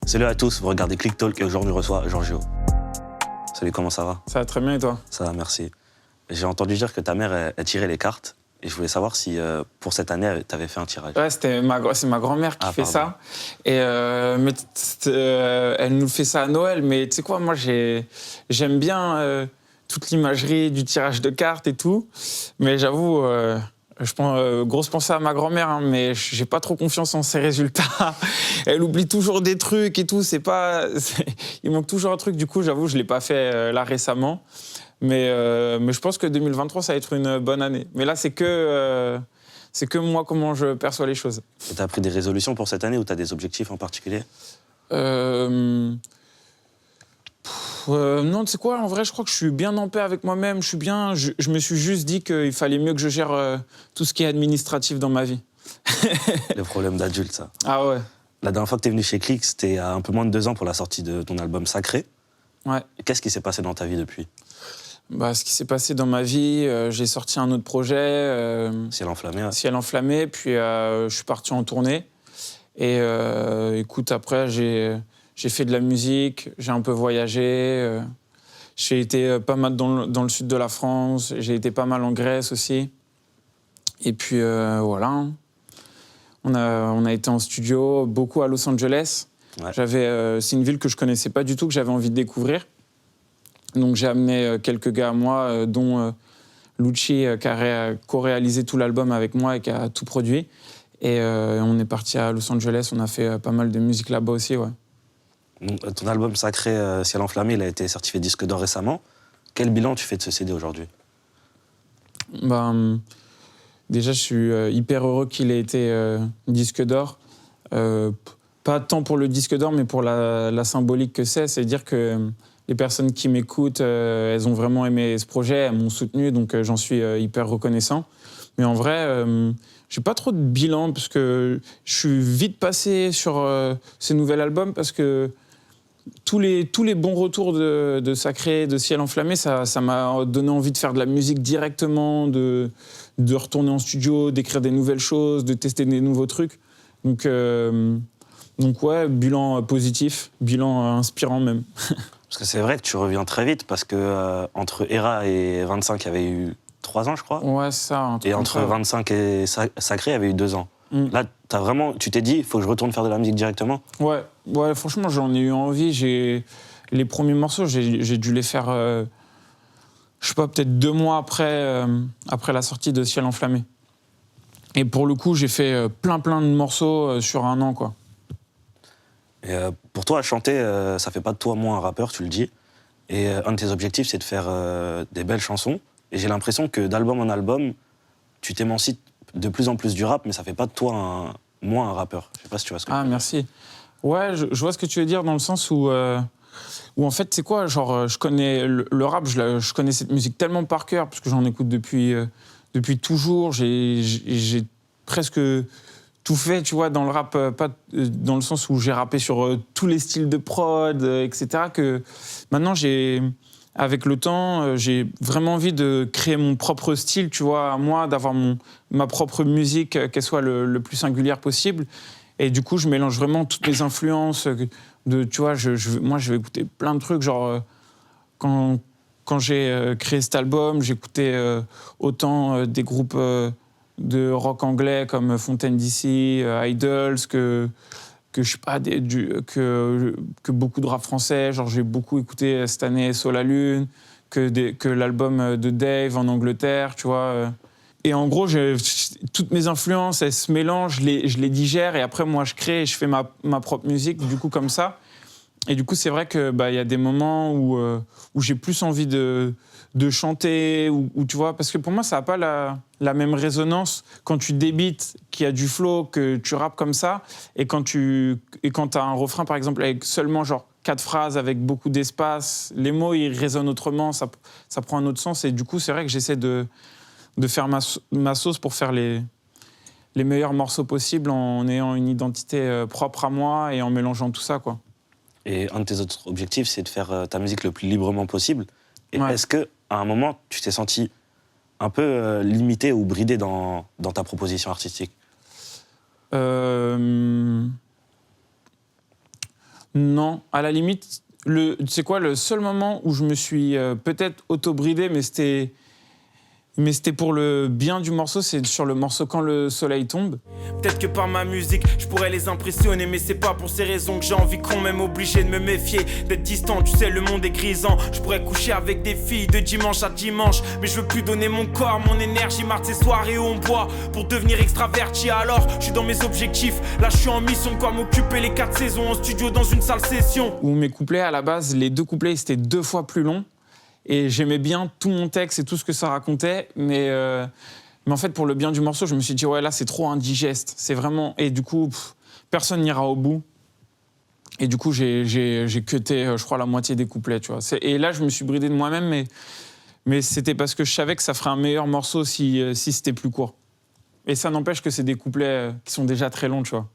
Salut à tous, vous regardez Click Talk et aujourd'hui on reçoit Giorgio. Salut, comment ça va? Ça va très bien et toi? Ça va, merci. J'ai entendu dire que ta mère a tiré les cartes et je voulais savoir si pour cette année tu avais fait un tirage. Ouais, c'est ma grand-mère qui fait ça. Et elle nous fait ça à Noël, mais tu sais quoi, moi j'aime bien toute l'imagerie du tirage de cartes et tout. Mais j'avoue, je prends grosse pensée à ma grand-mère, hein, mais j'ai pas trop confiance en ses résultats. Elle oublie toujours des trucs et tout. Il manque toujours un truc. Du coup, j'avoue, je l'ai pas fait là récemment. Mais je pense que 2023, ça va être une bonne année. Mais là, c'est que moi, comment je perçois les choses. Et t'as pris des résolutions pour cette année ou t'as des objectifs en particulier? Non, tu sais quoi, en vrai, je crois que je suis bien en paix avec moi-même. Je me suis juste dit qu'il fallait mieux que je gère tout ce qui est administratif dans ma vie. Le problème d'adulte, ça. Ah ouais. La dernière fois que t'es venu chez Click, c'était il y a un peu moins de 2 ans pour la sortie de ton album Sacré. Ouais. Qu'est-ce qui s'est passé dans ta vie depuis? Ce qui s'est passé dans ma vie, j'ai sorti un autre projet. Ciel enflammé. Ouais. Ciel enflammé, puis je suis parti en tournée. Et écoute, après, j'ai fait de la musique, j'ai un peu voyagé. J'ai été pas mal dans le sud de la France, j'ai été pas mal en Grèce aussi. Et puis voilà. On a été en studio, beaucoup à Los Angeles. Ouais. C'est une ville que je connaissais pas du tout, que j'avais envie de découvrir. Donc j'ai amené quelques gars à moi, dont Lucci, qui a co-réalisé tout l'album avec moi et qui a tout produit. Et on est parti à Los Angeles, on a fait pas mal de musique là-bas aussi, ouais. Ton album Sacré, Ciel enflammé, il a été certifié disque d'or récemment. Quel bilan tu fais de ce CD aujourd'hui? Déjà, je suis hyper heureux qu'il ait été disque d'or. Pas tant pour le disque d'or, mais pour la symbolique que c'est. C'est-à-dire que les personnes qui m'écoutent, elles ont vraiment aimé ce projet, elles m'ont soutenu, donc j'en suis hyper reconnaissant. Mais en vrai, j'ai pas trop de bilan, parce que je suis vite passé sur ce nouvel album, parce que tous les bons retours de Sacré, de Ciel enflammé, ça m'a donné envie de faire de la musique directement, de retourner en studio, d'écrire des nouvelles choses, de tester des nouveaux trucs. Donc ouais, bilan positif, bilan inspirant même. Parce que c'est vrai que tu reviens très vite, parce que entre Era et 25, il y avait eu 3 ans, je crois. Ouais, c'est ça. Et entre 25 et Sacré, il y avait eu 2 ans. Là, tu t'es dit, il faut que je retourne faire de la musique directement? Ouais, franchement, j'en ai eu envie. Les premiers morceaux, j'ai dû les faire, je sais pas, peut-être 2 mois après la sortie de Ciel enflammé. Et pour le coup, j'ai fait plein de morceaux sur 1 an, quoi. Et pour toi, chanter, ça fait pas de toi moins un rappeur, tu le dis. Et un de tes objectifs, c'est de faire des belles chansons. Et j'ai l'impression que d'album en album, tu t'émancipes de plus en plus du rap, mais ça fait pas de toi moins un rappeur. Je sais pas si tu vois ce que je veux dire. Merci. Ouais, je vois ce que tu veux dire, dans le sens où en fait, c'est quoi, genre, je connais le rap, je connais cette musique tellement par cœur, parce que j'en écoute depuis toujours. J'ai presque tout fait, tu vois, dans le rap, pas dans le sens où j'ai rappé sur tous les styles de prod, etc., que maintenant, avec le temps, j'ai vraiment envie de créer mon propre style, tu vois, à moi, d'avoir ma propre musique, qu'elle soit le plus singulière possible. Et du coup, je mélange vraiment toutes mes influences. Tu vois, moi, je vais écouter plein de trucs. Genre, quand j'ai créé cet album, j'écoutais autant des groupes de rock anglais comme Fontaine DC, Idols, que je sais pas, que beaucoup de rap français. Genre, j'ai beaucoup écouté cette année Sol la Lune, que l'album de Dave en Angleterre, tu vois. Et en gros, toutes mes influences, elles se mélangent, je les digère, et après, moi, je crée et je fais ma propre musique, du coup, comme ça. Et du coup, c'est vrai que y a des moments où j'ai plus envie de chanter, ou tu vois, parce que pour moi, ça n'a pas la même résonance quand tu débites, qu'il y a du flow, que tu rappes comme ça, et quand tu as un refrain, par exemple, avec seulement genre 4 phrases, avec beaucoup d'espace, les mots, ils résonnent autrement, ça prend un autre sens. Et du coup, c'est vrai que j'essaie de faire ma sauce pour faire les meilleurs morceaux possibles, en ayant une identité propre à moi et en mélangeant tout ça, quoi. Et un de tes autres objectifs, c'est de faire ta musique le plus librement possible. Et Ouais. est-ce qu'à un moment, tu t'es senti un peu limité ou bridé dans ta proposition artistique? Non, à la limite, tu sais quoi, le seul moment où je me suis peut-être auto-bridé, mais c'était pour le bien du morceau, c'est sur le morceau Quand le soleil tombe. Peut-être que par ma musique, je pourrais les impressionner, mais c'est pas pour ces raisons que j'ai envie qu'on m'aime, obligé de me méfier, d'être distant, tu sais, le monde est grisant. Je pourrais coucher avec des filles de dimanche à dimanche, mais je veux plus donner mon corps, mon énergie, marre de ces soirées où on boit pour devenir extraverti. Alors, je suis dans mes objectifs, là je suis en mission, quoi m'occuper les 4 saisons en studio dans une salle session. Où mes couplets, à la base, les 2 couplets, c'était 2 fois plus long. Et j'aimais bien tout mon texte et tout ce que ça racontait, mais en fait, pour le bien du morceau, je me suis dit, ouais, là, c'est trop indigeste. C'est vraiment... Et du coup, personne n'ira au bout. Et du coup, j'ai cuté, je crois, la moitié des couplets, tu vois. Et là, je me suis bridé de moi-même, mais c'était parce que je savais que ça ferait un meilleur morceau si c'était plus court. Et ça n'empêche que c'est des couplets qui sont déjà très longs, tu vois.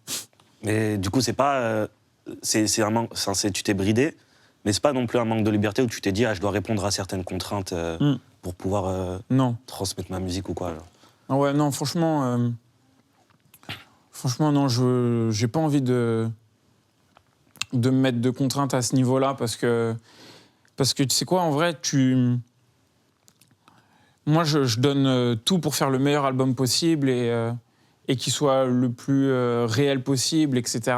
Mais du coup, c'est pas... c'est un manque... tu t'es bridé, mais c'est pas non plus un manque de liberté où tu t'es dit, ah, je dois répondre à certaines contraintes pour pouvoir non. transmettre ma musique ou quoi. Genre. Ah ouais, non, franchement, non, j'ai pas envie de me mettre de contraintes à ce niveau-là parce que tu sais quoi, en vrai, moi, je donne tout pour faire le meilleur album possible et qu'il soit le plus réel possible, etc.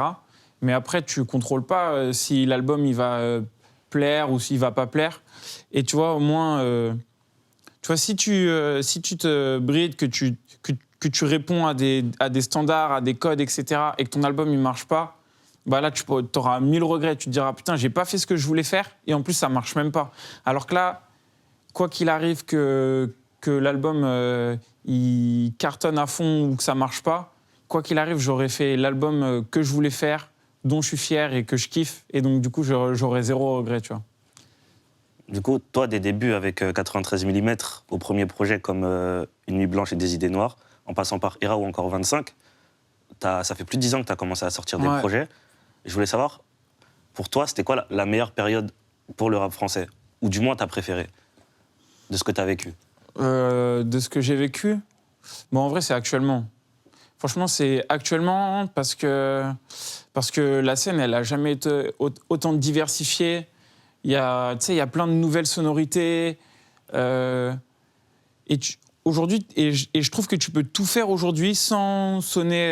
Mais après, tu contrôles pas si l'album il va plaire ou s'il va pas plaire. Et tu vois, au moins, tu vois, si tu te brides, que tu réponds à des standards, à des codes, etc., et que ton album il marche pas, bah là, tu auras 1000 regrets. Tu te diras, putain, j'ai pas fait ce que je voulais faire, et en plus, ça marche même pas. Alors que là, quoi qu'il arrive, que l'album il cartonne à fond ou que ça marche pas, quoi qu'il arrive, j'aurais fait l'album que je voulais faire, dont je suis fier et que je kiffe, et donc du coup, j'aurais 0 regret, tu vois. Du coup, toi, des débuts avec 93 mm au premier projet comme Une nuit blanche et des idées noires, en passant par Ira ou encore 25, ça fait plus de 10 ans que tu as commencé à sortir des projets. Et je voulais savoir, pour toi, c'était quoi la meilleure période pour le rap français? Ou du moins ta préférée, de ce que tu as vécu? De ce que j'ai vécu? Bon, en vrai, c'est actuellement. Franchement, c'est actuellement parce que la scène, elle a jamais été autant diversifiée. Il y a plein de nouvelles sonorités. Aujourd'hui, je trouve que tu peux tout faire aujourd'hui sans sonner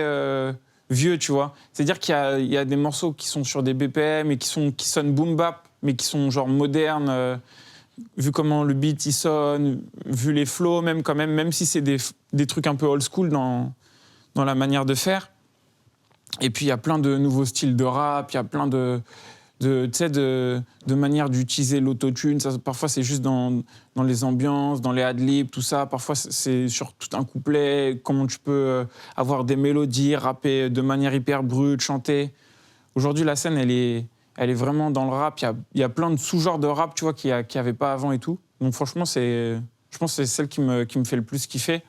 vieux, tu vois. C'est-à-dire qu'il y a des morceaux qui sont sur des BPM et qui sonnent boom bap, mais qui sont genre modernes, vu comment le beat il sonne, vu les flows même quand même si c'est des trucs un peu old school dans la manière de faire. Et puis il y a plein de nouveaux styles de rap, il y a plein de manières d'utiliser l'autotune. Parfois, c'est juste dans les ambiances, dans les ad-libs, tout ça. Parfois, c'est sur tout un couplet, comment tu peux avoir des mélodies, rapper de manière hyper brute, chanter. Aujourd'hui, la scène, elle est vraiment dans le rap. Il y a plein de sous-genres de rap, tu vois, qu'il n'y avait pas avant et tout. Donc franchement, je pense que c'est celle qui me fait le plus kiffer.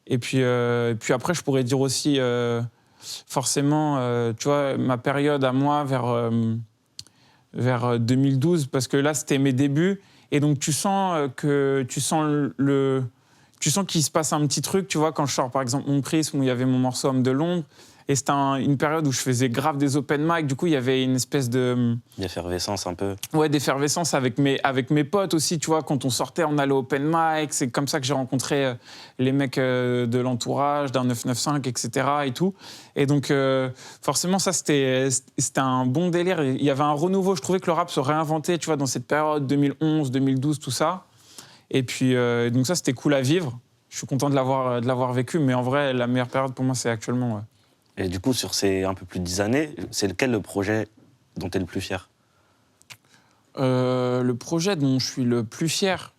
Et puis après, je pourrais dire aussi... forcément, tu vois, ma période à moi vers 2012, parce que là, c'était mes débuts. Et donc, tu sens qu'il se passe un petit truc, tu vois, quand je sors, par exemple, Mon Prisme, où il y avait mon morceau Homme de l'ombre. Et c'était une période où je faisais grave des open mic. Du coup, il y avait une espèce de... D'effervescence un peu. Ouais, d'effervescence avec mes potes aussi, tu vois. Quand on sortait, on allait au open mic. C'est comme ça que j'ai rencontré les mecs de l'entourage, d'un 995, etc. et tout. Et donc, forcément, ça, c'était un bon délire. Il y avait un renouveau. Je trouvais que le rap se réinventait, tu vois, dans cette période 2011, 2012, tout ça. Et puis, donc ça, c'était cool à vivre. Je suis content de l'avoir vécu. Mais en vrai, la meilleure période pour moi, c'est actuellement, ouais. Et du coup, sur ces un peu plus de 10 années, c'est lequel le projet dont tu es le plus fier? Le projet dont je suis le plus fier,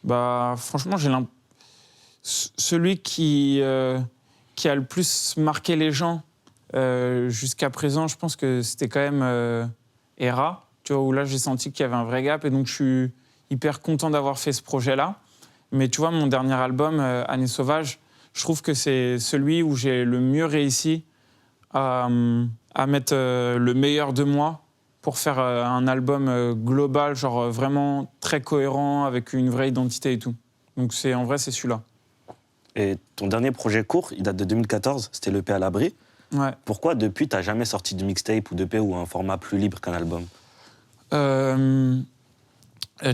bah franchement, celui qui a le plus marqué les gens jusqu'à présent, je pense que c'était quand même Era, tu vois, où là j'ai senti qu'il y avait un vrai gap, et donc je suis hyper content d'avoir fait ce projet-là. Mais tu vois, mon dernier album, Années sauvages, je trouve que c'est celui où j'ai le mieux réussi à mettre le meilleur de moi pour faire un album global, genre vraiment très cohérent, avec une vraie identité et tout. Donc en vrai, c'est celui-là. Et ton dernier projet court, il date de 2014, c'était l'EP à l'abri. Ouais. Pourquoi depuis, t'as jamais sorti de mixtape ou d'EP ou un format plus libre qu'un album? Tu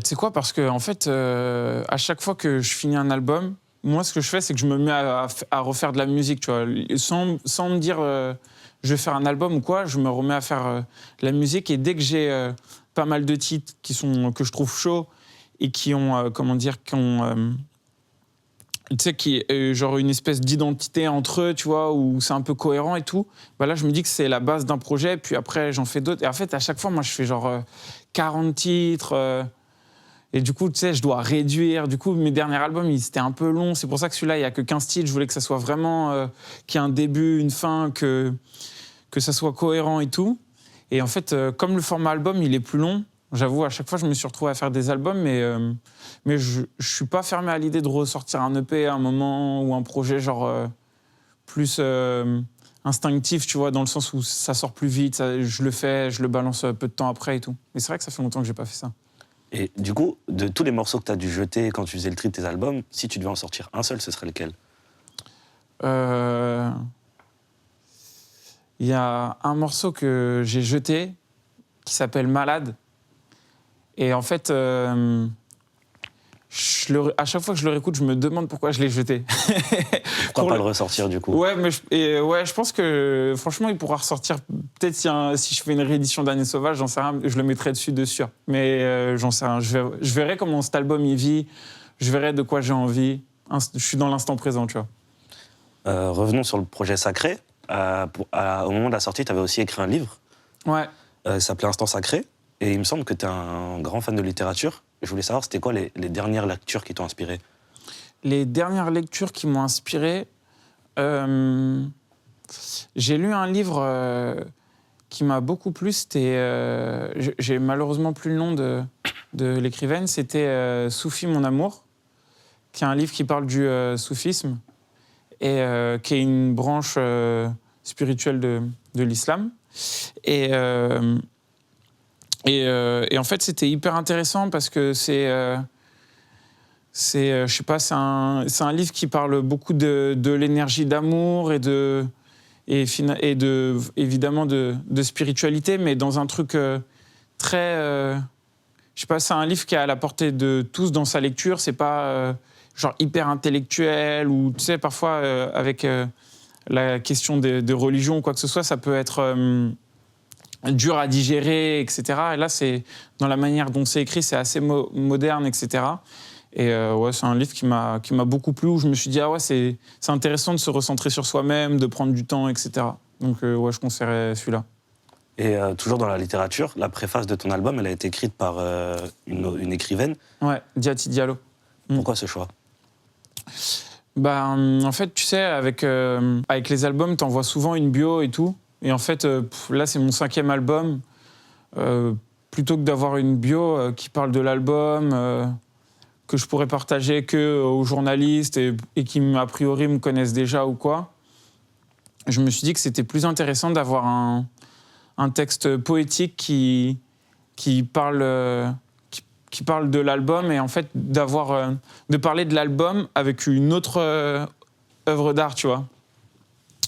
sais quoi, parce que en fait, à chaque fois que je finis un album, moi, ce que je fais, c'est que je me mets à refaire de la musique, tu vois. Sans me dire, je vais faire un album ou quoi, je me remets à faire de la musique. Et dès que j'ai pas mal de titres que je trouve chauds et qui ont, tu sais, genre une espèce d'identité entre eux, tu vois, où c'est un peu cohérent et tout, bah là, je me dis que c'est la base d'un projet, puis après, j'en fais d'autres. Et en fait, à chaque fois, moi, je fais genre 40 titres. Et du coup, tu sais, je dois réduire. Du coup, mes derniers albums, c'était un peu long. C'est pour ça que celui-là, il n'y a que 15 titres. Je voulais que ça soit vraiment... qu'il y ait un début, une fin, que ça soit cohérent et tout. Et en fait, comme le format album, il est plus long, j'avoue, à chaque fois, je me suis retrouvé à faire des albums, mais je ne suis pas fermé à l'idée de ressortir un EP à un moment ou un projet genre plus instinctif, tu vois, dans le sens où ça sort plus vite, je le fais, je le balance peu de temps après et tout. Et c'est vrai que ça fait longtemps que je n'ai pas fait ça. Et du coup, de tous les morceaux que tu as dû jeter quand tu faisais le tri de tes albums, si tu devais en sortir un seul, ce serait lequel? Il y a un morceau que j'ai jeté qui s'appelle Malade. Et en fait, à chaque fois que je le réécoute, je me demande pourquoi je l'ai jeté. Pourquoi pas le ressortir du coup? Ouais, je pense que franchement, il pourra ressortir. Peut-être si je fais une réédition d'Année Sauvage, j'en sais rien, je le mettrai dessus de sûr. Mais j'en sais rien. Je verrai comment cet album il vit. Je verrai de quoi j'ai envie. Je suis dans l'instant présent, tu vois. Revenons sur le projet Sacré. Au moment de la sortie, tu avais aussi écrit un livre. Ouais. Ça s'appelait Instant Sacré. Et il me semble que tu es un grand fan de littérature. Je voulais savoir, c'était quoi les dernières lectures qui t'ont inspiré? Les dernières lectures qui m'ont inspiré, j'ai lu un livre qui m'a beaucoup plu. C'était, j'ai malheureusement plus le nom de l'écrivaine. C'était Soufi, mon amour, qui est un livre qui parle du soufisme et qui est une branche spirituelle de l'islam. Et en fait, c'était hyper intéressant parce que je sais pas, c'est un livre qui parle beaucoup de l'énergie d'amour et évidemment de spiritualité, mais dans un truc très... je sais pas, c'est un livre qui est à la portée de tous dans sa lecture. C'est pas genre hyper intellectuel ou, tu sais, parfois avec la question de religion ou quoi que ce soit, ça peut être... dur à digérer, etc. Et là, c'est dans la manière dont c'est écrit, c'est assez moderne, etc. Et ouais, c'est un livre qui m'a beaucoup plu, où je me suis dit, ah ouais, c'est intéressant de se recentrer sur soi-même, de prendre du temps, etc. Donc ouais, je conseillerais celui-là. Et toujours dans la littérature, la préface de ton album, elle a été écrite par une écrivaine. Ouais, Diati Diallo. Pourquoi ce choix? Bah, en fait, tu sais, avec les albums, t'envoies souvent une bio et tout. Et en fait, là, c'est mon 5e album. Plutôt que d'avoir une bio qui parle de l'album, que je pourrais partager qu'aux journalistes et qui, a priori, me connaissent déjà ou quoi, je me suis dit que c'était plus intéressant d'avoir un texte poétique qui parle de l'album et en fait, de parler de l'album avec une autre œuvre d'art, tu vois,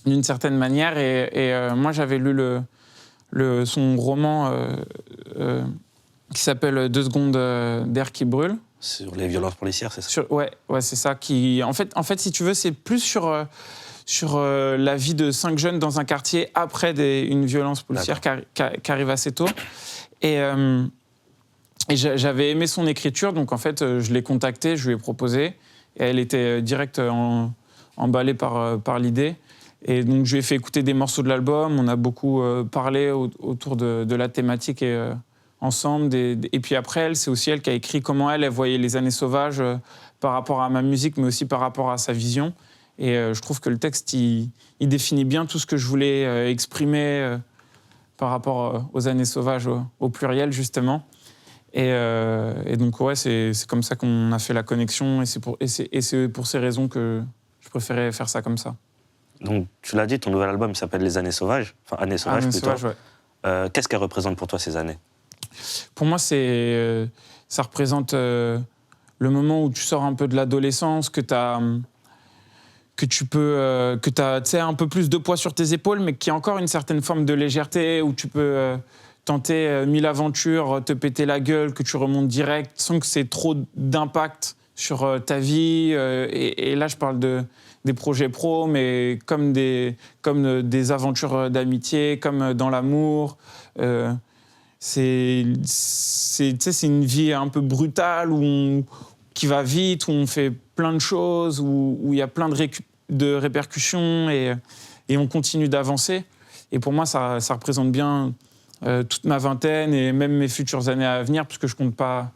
d'une certaine manière. Et moi, j'avais lu son roman qui s'appelle 2 secondes d'air qui brûle. Sur les violences policières, c'est ça? Ouais, c'est ça. En fait, si tu veux, c'est plus sur la vie de 5 jeunes dans un quartier après une violence policière qui arrive assez tôt. Et j'avais aimé son écriture, donc en fait, je l'ai contactée, je lui ai proposé. Et elle était direct emballée par l'idée. Et donc, je lui ai fait écouter des morceaux de l'album. On a beaucoup parlé autour de la thématique ensemble. Et puis après, c'est aussi elle qui a écrit comment elle voyait les années sauvages par rapport à ma musique, mais aussi par rapport à sa vision. Et je trouve que le texte, il définit bien tout ce que je voulais exprimer par rapport aux années sauvages, au pluriel, justement. Et donc, ouais, c'est comme ça qu'on a fait la connexion. Et c'est pour ces raisons que je préférais faire ça comme ça. Donc, tu l'as dit, ton nouvel album s'appelle Les Années Sauvages. Enfin, Années Sauvages, Années plutôt. Sauvages, ouais. Qu'est-ce qu'elles représentent pour toi, ces années? Pour moi, ça représente le moment où tu sors un peu de l'adolescence, que que tu peux, que tu as un peu plus de poids sur tes épaules, mais qui a encore une certaine forme de légèreté, où tu peux tenter 1000 aventures, te péter la gueule, que tu remontes direct, sans que c'est trop d'impact sur ta vie. Et là, je parle des projets pro, mais comme des aventures d'amitié, comme dans l'amour. C'est une vie un peu brutale, qui va vite, où on fait plein de choses, où il y a plein de répercussions et on continue d'avancer. Et pour moi, ça représente bien toute ma vingtaine et même mes futures années à venir, parce que je ne compte pas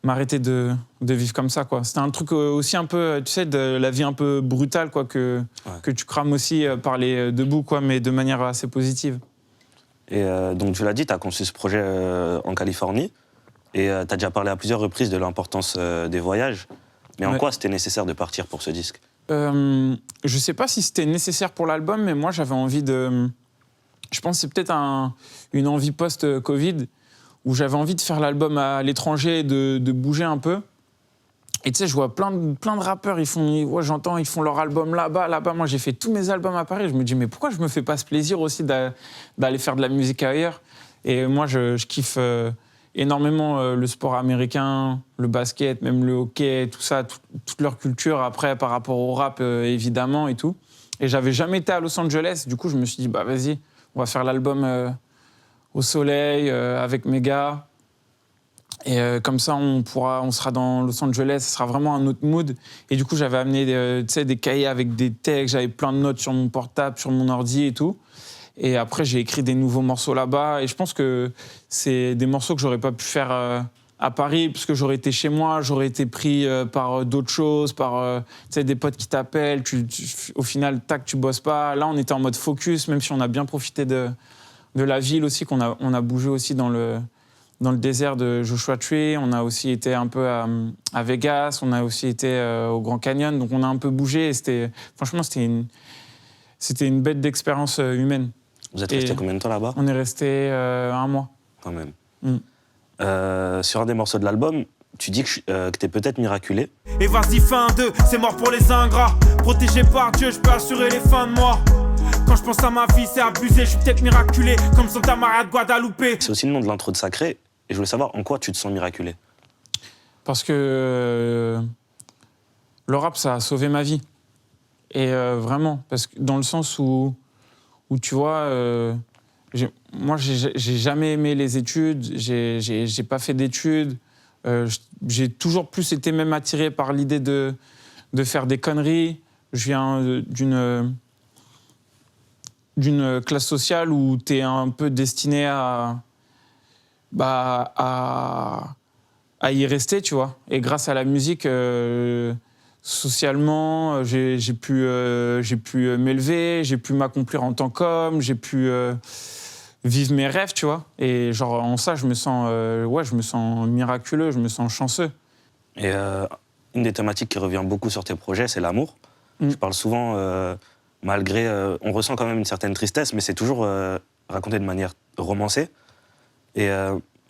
m'arrêter de vivre comme ça, quoi. C'était un truc aussi un peu, tu sais, de la vie un peu brutale, quoi, que tu crames aussi par les debout, quoi, mais de manière assez positive. Et donc, tu l'as dit, tu as conçu ce projet en Californie et tu as déjà parlé à plusieurs reprises de l'importance des voyages. Mais en quoi c'était nécessaire de partir pour ce disque ? Je sais pas si c'était nécessaire pour l'album, mais moi, j'avais envie de... Je pense que c'est peut-être une envie post-Covid, où j'avais envie de faire l'album à l'étranger, de bouger un peu. Et tu sais, je vois plein de rappeurs, ils font leur album là-bas. Moi, j'ai fait tous mes albums à Paris. Je me dis, mais pourquoi je me fais pas ce plaisir aussi d'aller faire de la musique ailleurs ? Et moi, je kiffe énormément le sport américain, le basket, même le hockey, tout ça, toute leur culture après par rapport au rap, évidemment, et tout. Et j'avais jamais été à Los Angeles. Du coup, je me suis dit, bah vas-y, on va faire l'album au soleil, avec mes gars. Et comme ça, on sera dans Los Angeles, ce sera vraiment un autre mood. Et du coup, j'avais amené des cahiers avec des textes, j'avais plein de notes sur mon portable, sur mon ordi et tout. Et après, j'ai écrit des nouveaux morceaux là-bas. Et je pense que c'est des morceaux que j'aurais pas pu faire à Paris, parce que j'aurais été chez moi, j'aurais été pris par d'autres choses, par des potes qui t'appellent. Au final, tac, tu bosses pas. Là, on était en mode focus, même si on a bien profité de la ville aussi, qu'on a bougé aussi dans le désert de Joshua Tree. On a aussi été un peu à Vegas, on a aussi été au Grand Canyon. Donc on a un peu bougé et franchement, c'était une bête d'expérience humaine. Vous êtes resté combien de temps là-bas ? On est resté 1 mois. Quand même. Sur un des morceaux de l'album, tu dis que t'es peut-être miraculé. Et vas-y, fin 2, c'est mort pour les ingrats. Protégé par Dieu, je peux assurer les fins de mois. Quand je pense à ma vie, c'est abusé. Je suis peut-être miraculé, comme Santa Maria de Guadalupe. C'est aussi le nom de l'intro de Sacré. Et je voulais savoir en quoi tu te sens miraculé. Parce que le rap, ça a sauvé ma vie. Et vraiment, parce que dans le sens où tu vois, moi, j'ai jamais aimé les études, j'ai pas fait d'études. J'ai toujours plus été même attiré par l'idée de faire des conneries. Je viens d'une classe sociale où tu es un peu destiné à y rester, tu vois. Et grâce à la musique, socialement, j'ai pu m'élever, j'ai pu m'accomplir en tant qu'homme, j'ai pu vivre mes rêves, tu vois. Et genre, en ça, je me sens miraculeux, je me sens chanceux. Et une des thématiques qui revient beaucoup sur tes projets, c'est l'amour. Je parle souvent, malgré... on ressent quand même une certaine tristesse, mais c'est toujours raconté de manière romancée. Et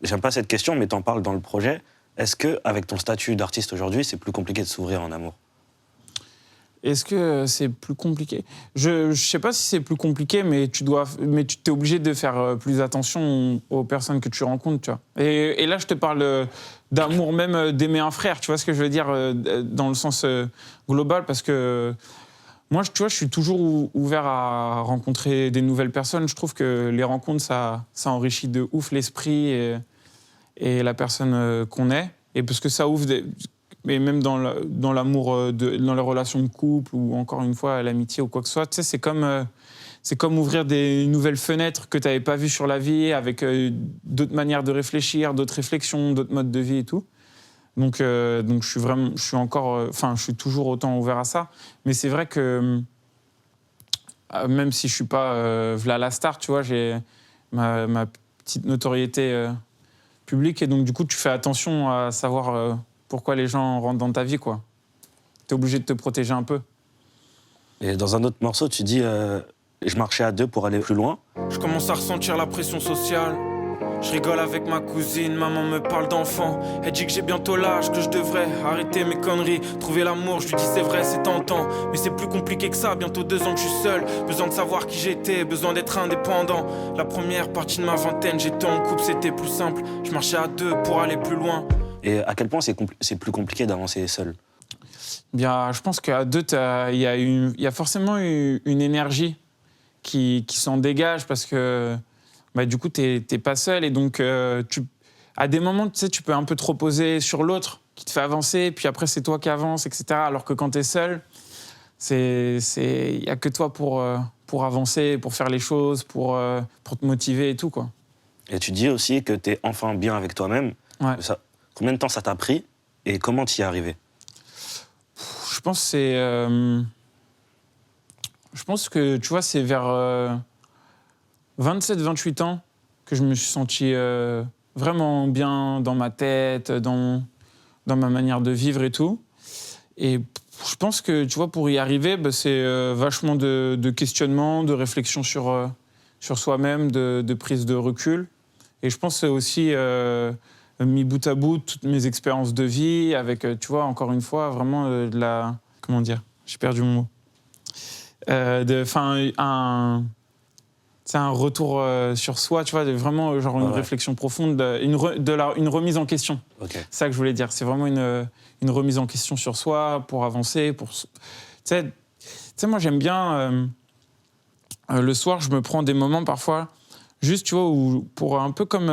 j'aime pas cette question, mais t'en parles dans le projet. Est-ce qu'avec ton statut d'artiste aujourd'hui, c'est plus compliqué de s'ouvrir en amour ? Est-ce que c'est plus compliqué ? Je sais pas si c'est plus compliqué, mais tu t'es obligé de faire plus attention aux personnes que tu rencontres, tu vois. Et là, je te parle d'amour, même d'aimer un frère, tu vois ce que je veux dire, dans le sens global, parce que moi, tu vois, je suis toujours ouvert à rencontrer des nouvelles personnes. Je trouve que les rencontres, ça enrichit de ouf l'esprit et la personne qu'on est. Et parce que ça ouvre mais même dans l'amour, dans les relations de couple ou encore une fois l'amitié ou quoi que ce soit, tu sais, c'est comme ouvrir des nouvelles fenêtres que tu n'avais pas vues sur la vie, avec d'autres manières de réfléchir, d'autres réflexions, d'autres modes de vie et tout. Donc je suis toujours autant ouvert à ça. Mais c'est vrai que même si je suis pas v'là la star, tu vois, j'ai ma petite notoriété publique et donc du coup tu fais attention à savoir pourquoi les gens rentrent dans ta vie, quoi. T'es obligé de te protéger un peu. Et dans un autre morceau, tu dis je marchais à 2 pour aller plus loin. Je commence à ressentir la pression sociale. Je rigole avec ma cousine, maman me parle d'enfant. Elle dit que j'ai bientôt l'âge, que je devrais arrêter mes conneries. Trouver l'amour, je lui dis c'est vrai, c'est tentant. Mais c'est plus compliqué que ça, bientôt 2 ans que je suis seul. Besoin de savoir qui j'étais, besoin d'être indépendant. La première partie de ma vingtaine, j'étais en couple, c'était plus simple. Je marchais à 2 pour aller plus loin. Et à quel point c'est plus compliqué d'avancer seul? Bien, je pense qu'à 2, il y a forcément une énergie qui s'en dégage parce que bah, du coup, t'es pas seul et donc à des moments, tu sais, tu peux un peu te reposer sur l'autre qui te fait avancer, puis après, c'est toi qui avances, etc. Alors que quand t'es seul, il y a que toi pour avancer, pour faire les choses, pour te motiver et tout, quoi. Et tu dis aussi que t'es enfin bien avec toi-même. Ouais. Combien de temps ça t'a pris et comment t'y es arrivé? Je pense que c'est... je pense que, tu vois, c'est vers 27-28 ans que je me suis senti vraiment bien dans ma tête, dans ma manière de vivre et tout. Et je pense que, tu vois, pour y arriver, bah, c'est vachement de questionnement, de réflexion sur soi-même, de prise de recul. Et je pense que c'est aussi, mis bout à bout, toutes mes expériences de vie, avec, tu vois, encore une fois, vraiment de la... Comment dire? J'ai perdu mon mot. C'est un retour sur soi, tu vois, vraiment genre une réflexion profonde, une remise en question. Okay. C'est ça que je voulais dire. C'est vraiment une remise en question sur soi pour avancer. Tu sais, moi j'aime bien le soir, je me prends des moments parfois, juste, tu vois, où, pour un peu comme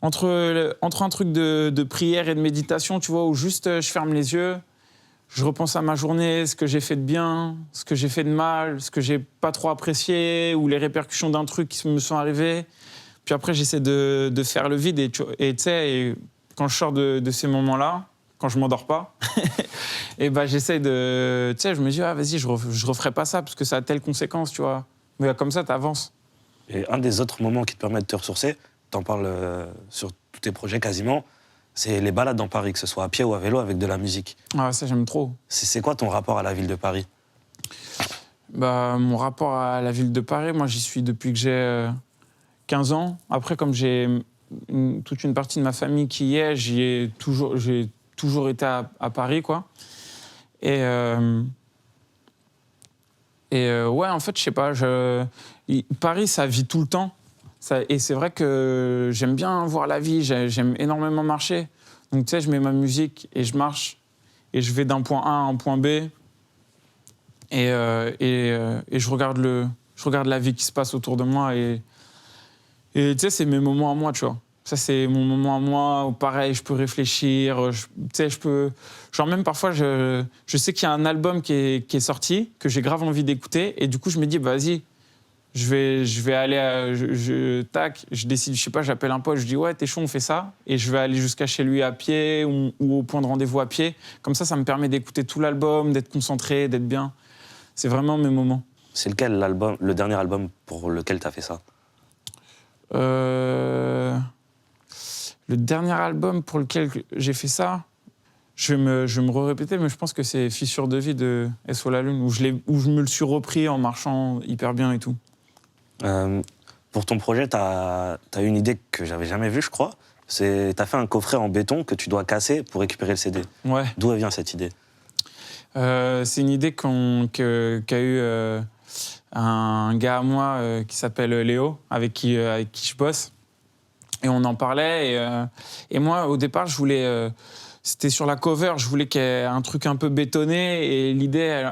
entre un truc de prière et de méditation, tu vois, où juste je ferme les yeux. Je repense à ma journée, ce que j'ai fait de bien, ce que j'ai fait de mal, ce que j'ai pas trop apprécié, ou les répercussions d'un truc qui me sont arrivés. Puis après, j'essaie de faire le vide. Et tu sais, quand je sors de ces moments-là, quand je m'endors pas, et ben j'essaie de... Tu sais, je me dis, ah, vas-y, je referai pas ça, parce que ça a telle conséquence, tu vois. Mais comme ça, t'avances. Et un des autres moments qui te permet de te ressourcer, t'en parles sur tous tes projets quasiment, c'est les balades dans Paris, que ce soit à pied ou à vélo, avec de la musique. Ah, ça, j'aime trop. C'est quoi ton rapport à la ville de Paris? Bah, mon rapport à la ville de Paris, moi, j'y suis depuis que j'ai 15 ans. Après, comme j'ai toute une partie de ma famille qui y est, j'ai toujours été à Paris, quoi. Et ouais, en fait, je sais pas, Paris, ça vit tout le temps. Et c'est vrai que j'aime bien voir la vie, j'aime énormément marcher. Donc, tu sais, je mets ma musique et je marche. Et je vais d'un point A à un point B. Et je regarde la vie qui se passe autour de moi. Et tu sais, c'est mes moments à moi, tu vois. Ça, c'est mon moment à moi où, pareil, je peux réfléchir. Tu sais, je peux... Genre, même parfois, je sais qu'il y a un album qui est sorti, que j'ai grave envie d'écouter. Et du coup, je me dis, bah, vas-y, je vais aller tac, je décide, je sais pas, j'appelle un pote, je dis ouais, t'es chaud, on fait ça, et je vais aller jusqu'à chez lui à pied ou au point de rendez-vous à pied. Comme ça me permet d'écouter tout l'album, d'être concentré, d'être bien. C'est vraiment mes moments. C'est lequel le dernier album pour lequel t'as fait ça? Le dernier album pour lequel j'ai fait ça, je vais me répéter, mais je pense que c'est Fissure de vie de SO La Lune, où je me le suis repris en marchant hyper bien et tout. Pour ton projet, t'as eu une idée que j'avais jamais vue, je crois. T'as fait un coffret en béton que tu dois casser pour récupérer le CD. Ouais. D'où vient cette idée? C'est une idée qu'a eu un gars à moi qui s'appelle Léo, avec qui je bosse. Et on en parlait. Et moi, au départ, je voulais... c'était sur la cover, je voulais qu'il y ait un truc un peu bétonné. Et l'idée,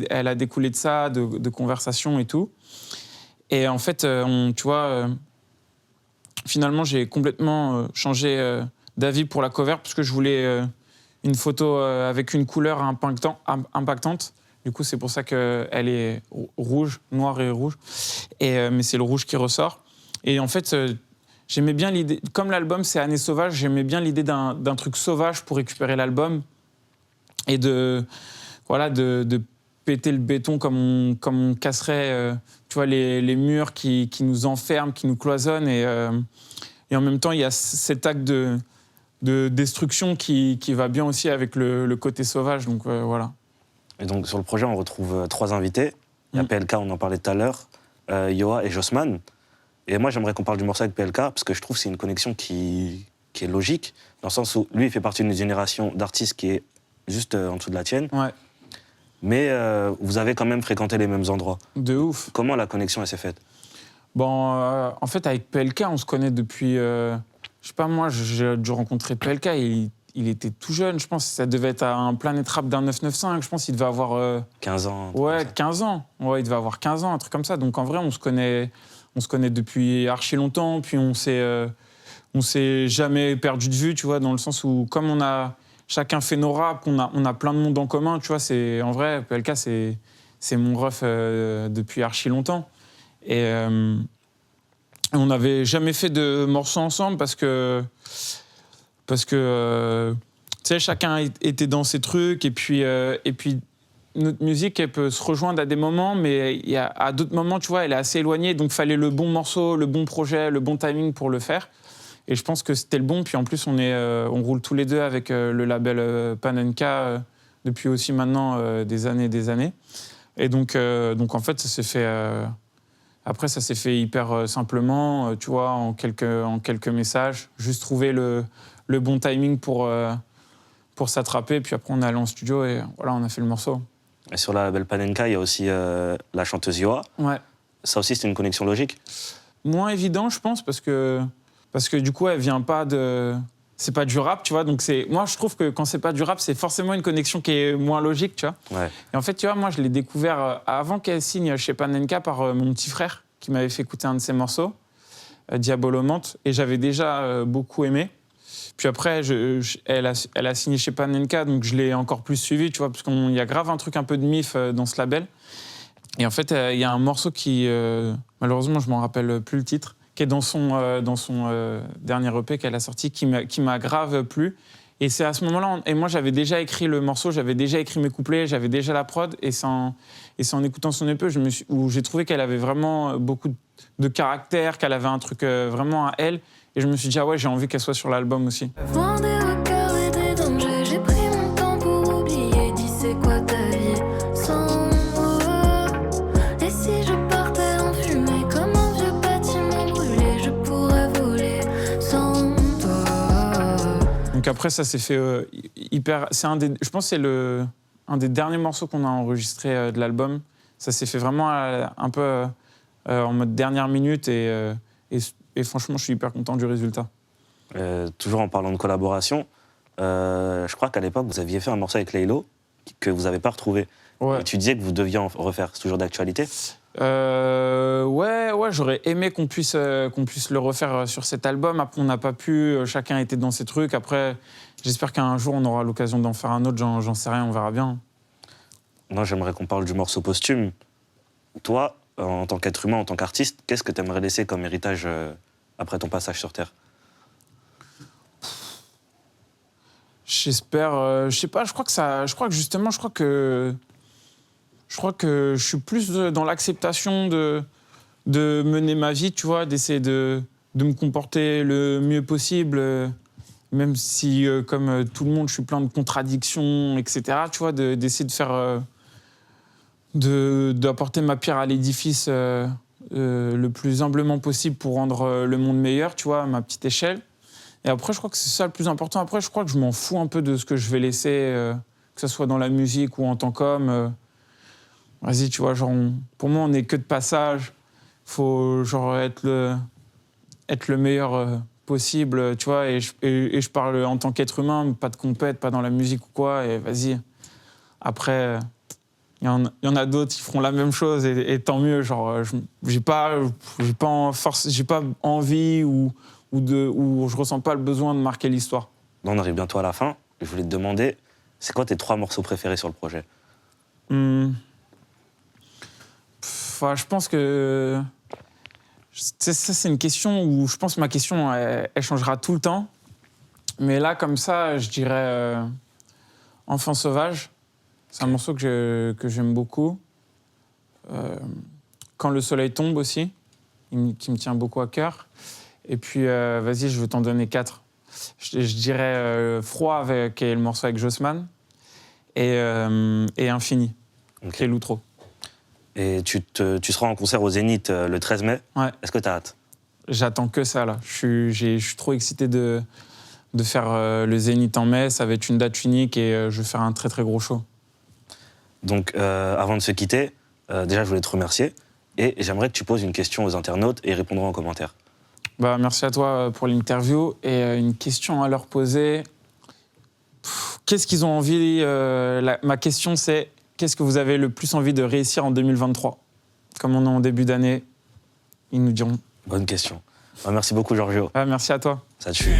elle a découlé de ça, de conversation et tout. Et en fait, tu vois, finalement, j'ai complètement changé d'avis pour la cover parce que je voulais une photo avec une couleur impactante. Du coup, c'est pour ça qu'elle est rouge, noire et rouge. Mais c'est le rouge qui ressort. Et en fait, j'aimais bien l'idée... Comme l'album, c'est Années sauvages, j'aimais bien l'idée d'un truc sauvage pour récupérer l'album et de péter le béton comme on casserait tu vois, les murs qui nous enferment, qui nous cloisonnent. Et en même temps, il y a cet acte de destruction qui va bien aussi avec le côté sauvage. Donc voilà. Et donc sur le projet, on retrouve 3 invités. Il y a PLK, on en parlait tout à l'heure, Yoa et Jossman. Et moi, j'aimerais qu'on parle du morceau avec PLK, parce que je trouve que c'est une connexion qui est logique, dans le sens où lui, il fait partie d'une génération d'artistes qui est juste en dessous de la tienne. Ouais. Mais vous avez quand même fréquenté les mêmes endroits. De ouf. Comment la connexion, elle s'est faite? Bon, en fait, avec PLK, on se connaît depuis... je sais pas, moi, j'ai dû rencontrer PLK, il était tout jeune, je pense. Ça devait être un Planet Rap d'un 995, je pense qu'il devait avoir... 15 ans. Ouais, 15 ans. Ouais, il devait avoir 15 ans, un truc comme ça. Donc, en vrai, on se connaît depuis archi longtemps, puis on s'est jamais perdu de vue, tu vois, dans le sens où, comme on a chacun fait nos raps, on a plein de monde en commun, tu vois, en vrai, PLK, c'est mon ref depuis archi longtemps. Et on n'avait jamais fait de morceaux ensemble parce que tu sais, chacun était dans ses trucs et puis notre musique, elle peut se rejoindre à des moments, mais à d'autres moments, tu vois, elle est assez éloignée, donc il fallait le bon morceau, le bon projet, le bon timing pour le faire. Et je pense que c'était le bon. Puis en plus, on roule tous les deux avec le label Panenka depuis aussi maintenant des années. Et donc en fait, ça s'est fait... après, ça s'est fait hyper simplement, tu vois, en quelques messages. Juste trouver le bon timing pour s'attraper. Puis après, on est allé en studio et voilà, on a fait le morceau. Et sur la label Panenka, il y a aussi la chanteuse Yoa. Ouais. Ça aussi, c'est une connexion logique? Moins évident, je pense, parce que du coup, elle vient pas de... C'est pas du rap, tu vois. Donc moi, je trouve que quand c'est pas du rap, c'est forcément une connexion qui est moins logique, tu vois. Ouais. Et en fait, tu vois, moi, je l'ai découvert avant qu'elle signe chez Panenka par mon petit frère, qui m'avait fait écouter un de ses morceaux, Diabolomante, et j'avais déjà beaucoup aimé. Puis après, elle a signé chez Panenka, donc je l'ai encore plus suivi, tu vois, parce qu'il y a grave un truc un peu de mif dans ce label. Et en fait, il y a un morceau qui, malheureusement, je m'en rappelle plus le titre, qui est dans son dernier EP qu'elle a sorti, qui m'a grave plu. Et c'est à ce moment-là, et moi j'avais déjà écrit le morceau, j'avais déjà écrit mes couplets, j'avais déjà la prod, et c'est en écoutant son EP où j'ai trouvé qu'elle avait vraiment beaucoup de caractère, qu'elle avait un truc vraiment à elle, et je me suis dit, ah ouais, j'ai envie qu'elle soit sur l'album aussi. Loin des regards et des dangers, j'ai pris mon temps pour oublier. Dis c'est quoi ta vie sans moi? Et si je partais en fumée comme un vieux bâtiment brûlé, je pourrais voler sans toi. Donc après, ça s'est fait hyper... je pense que c'est un des derniers morceaux qu'on a enregistré de l'album. Ça s'est fait vraiment un peu en mode dernière minute et franchement, je suis hyper content du résultat. Toujours en parlant de collaboration, je crois qu'à l'époque, vous aviez fait un morceau avec Laylo que vous n'avez pas retrouvé. Ouais. Et tu disais que vous deviez en refaire. C'est toujours d'actualité? Ouais, j'aurais aimé qu'on puisse le refaire sur cet album. Après, on n'a pas pu, chacun était dans ses trucs. Après, j'espère qu'un jour, on aura l'occasion d'en faire un autre, j'en sais rien, on verra bien. Moi, j'aimerais qu'on parle du morceau posthume. Toi, en tant qu'être humain, en tant qu'artiste, qu'est-ce que tu aimerais laisser comme héritage après ton passage sur Terre? J'espère, je sais pas, je crois que je suis plus dans l'acceptation de mener ma vie, tu vois, d'essayer de me comporter le mieux possible, même si, comme tout le monde, je suis plein de contradictions, etc., tu vois, d'essayer de faire... d'apporter ma pierre à l'édifice le plus humblement possible pour rendre le monde meilleur, tu vois, à ma petite échelle. Et après, je crois que c'est ça le plus important. Après, je crois que je m'en fous un peu de ce que je vais laisser, que ce soit dans la musique ou en tant qu'homme. Vas-y, tu vois, genre, pour moi, on n'est que de passage. Il faut genre, être le meilleur possible, tu vois. Et je parle en tant qu'être humain, pas de compète, pas dans la musique ou quoi. Et vas-y. Après... Il y en a d'autres qui feront la même chose et tant mieux. Genre, j'ai pas envie ou je ressens pas le besoin de marquer l'histoire. On arrive bientôt à la fin. Je voulais te demander, c'est quoi tes 3 morceaux préférés sur le projet? Je pense que... Ça, c'est une question où je pense que ma question, elle changera tout le temps. Mais là, comme ça, je dirais Enfant sauvage. C'est un morceau que j'aime beaucoup. Quand le soleil tombe aussi, qui me tient beaucoup à cœur. Et puis, vas-y, je veux t'en donner 4. Je dirais Froid, qui est le morceau avec Jossman, et Infini, qui est l'outro. Et tu seras en concert au Zénith le 13 mai. Ouais. Est-ce que tu as hâte? J'attends que ça, là. Je suis trop excité de faire le Zénith en mai. Ça va être une date unique et je vais faire un très, très gros show. Donc, avant de se quitter, déjà, je voulais te remercier. Et j'aimerais que tu poses une question aux internautes et ils répondront en commentaire. Bah, merci à toi pour l'interview. Et une question à leur poser. Qu'est-ce qu'ils ont envie ma question, c'est qu'est-ce que vous avez le plus envie de réussir en 2023 ? Comme on est en début d'année, ils nous diront. Bonne question. Merci beaucoup, Giorgio. Merci à toi. Ça tue.